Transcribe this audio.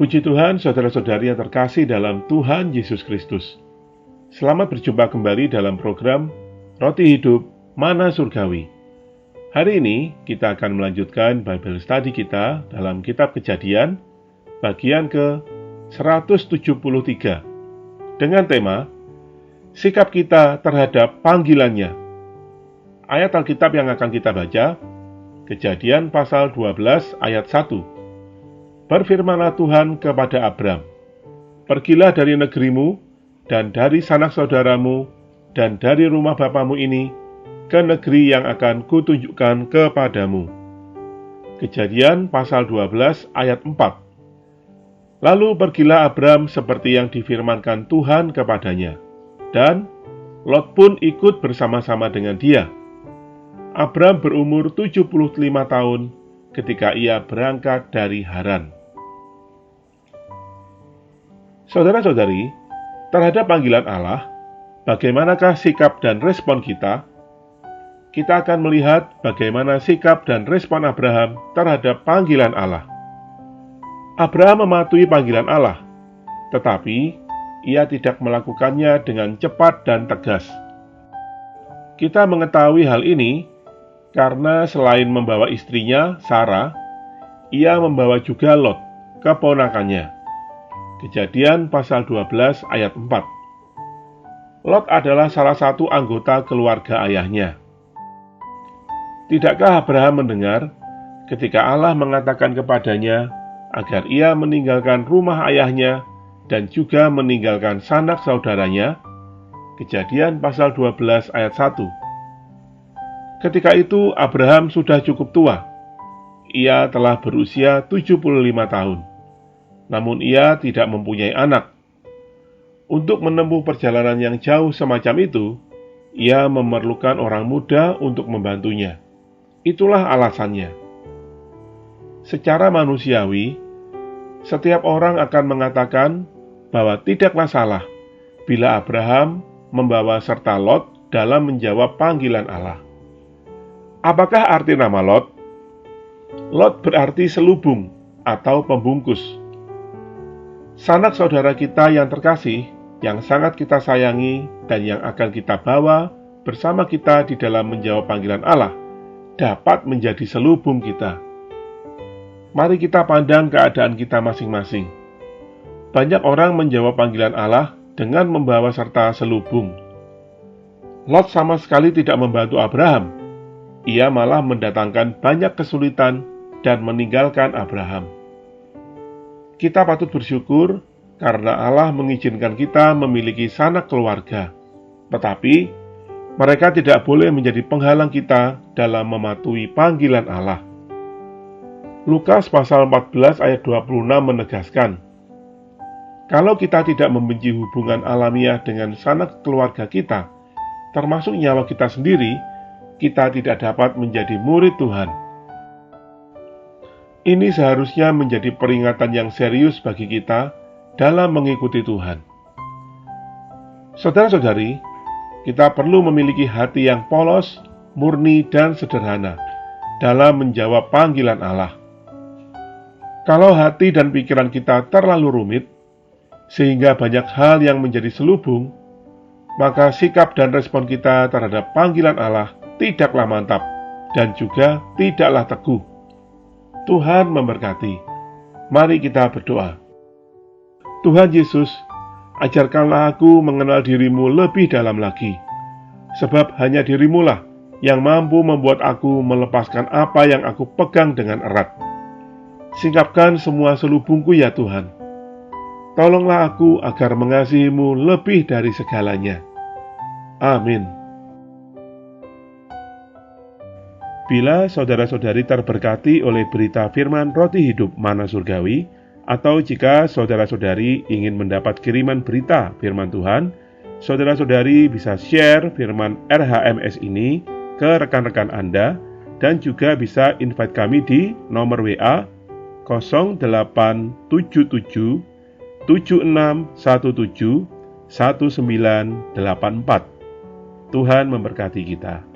Puji Tuhan, saudara-saudari yang terkasih dalam Tuhan Yesus Kristus. Selamat berjumpa kembali dalam program Roti Hidup Mana Surgawi. Hari ini kita akan melanjutkan Bible Study kita dalam Kitab Kejadian, bagian ke-173, dengan tema Sikap kita terhadap panggilannya. Ayat Alkitab yang akan kita baca, Kejadian pasal 12 ayat 1. Berfirmanlah Tuhan kepada Abram, "Pergilah dari negerimu, dan dari sanak saudaramu, dan dari rumah bapamu ini, ke negeri yang akan kutunjukkan kepadamu." Kejadian pasal 12 ayat 4. Lalu pergilah Abram seperti yang difirmankan Tuhan kepadanya, dan Lot pun ikut bersama-sama dengan dia. Abram berumur 75 tahun ketika ia berangkat dari Haran. Saudara-saudari, terhadap panggilan Allah, bagaimanakah sikap dan respon kita? Kita akan melihat bagaimana sikap dan respon Abraham terhadap panggilan Allah. Abraham mematuhi panggilan Allah, tetapi ia tidak melakukannya dengan cepat dan tegas. Kita mengetahui hal ini karena selain membawa istrinya, Sarah, ia membawa juga Lot, keponakannya. Kejadian pasal 12 ayat 4. Lot adalah salah satu anggota keluarga ayahnya. Tidakkah Abraham mendengar ketika Allah mengatakan kepadanya agar ia meninggalkan rumah ayahnya dan juga meninggalkan sanak saudaranya? Kejadian pasal 12 ayat 1. Ketika itu Abraham sudah cukup tua. Ia telah berusia 75 tahun. Namun ia tidak mempunyai anak. Untuk menempuh perjalanan yang jauh semacam itu, ia memerlukan orang muda untuk membantunya. Itulah alasannya. Secara manusiawi, setiap orang akan mengatakan bahwa tidaklah salah bila Abraham membawa serta Lot dalam menjawab panggilan Allah. Apakah arti nama Lot? Lot berarti selubung atau pembungkus. Sanak saudara kita yang terkasih, yang sangat kita sayangi dan yang akan kita bawa bersama kita di dalam menjawab panggilan Allah, dapat menjadi selubung kita. Mari kita pandang keadaan kita masing-masing. Banyak orang menjawab panggilan Allah dengan membawa serta selubung. Lot sama sekali tidak membantu Abraham. Ia malah mendatangkan banyak kesulitan dan meninggalkan Abraham. Kita patut bersyukur karena Allah mengizinkan kita memiliki sanak keluarga. Tetapi, mereka tidak boleh menjadi penghalang kita dalam mematuhi panggilan Allah. Lukas pasal 14 ayat 26 menegaskan, kalau kita tidak membenci hubungan alamiah dengan sanak keluarga kita, termasuk nyawa kita sendiri, kita tidak dapat menjadi murid Tuhan. Ini seharusnya menjadi peringatan yang serius bagi kita dalam mengikuti Tuhan. Saudara-saudari, kita perlu memiliki hati yang polos, murni, dan sederhana dalam menjawab panggilan Allah. Kalau hati dan pikiran kita terlalu rumit, sehingga banyak hal yang menjadi selubung, maka sikap dan respon kita terhadap panggilan Allah tidaklah mantap dan juga tidaklah teguh. Tuhan memberkati. Mari kita berdoa. Tuhan Yesus, ajarkanlah aku mengenal dirimu lebih dalam lagi, sebab hanya dirimulah yang mampu membuat aku melepaskan apa yang aku pegang dengan erat. Singkapkan semua selubungku ya Tuhan. Tolonglah aku agar mengasihimu lebih dari segalanya. Amin. Bila saudara-saudari terberkati oleh berita firman Roti Hidup Mana Surgawi, atau jika saudara-saudari ingin mendapat kiriman berita firman Tuhan, saudara-saudari bisa share firman RHMS ini ke rekan-rekan Anda, dan juga bisa invite kami di nomor WA 0877 7617 1984. Tuhan memberkati kita.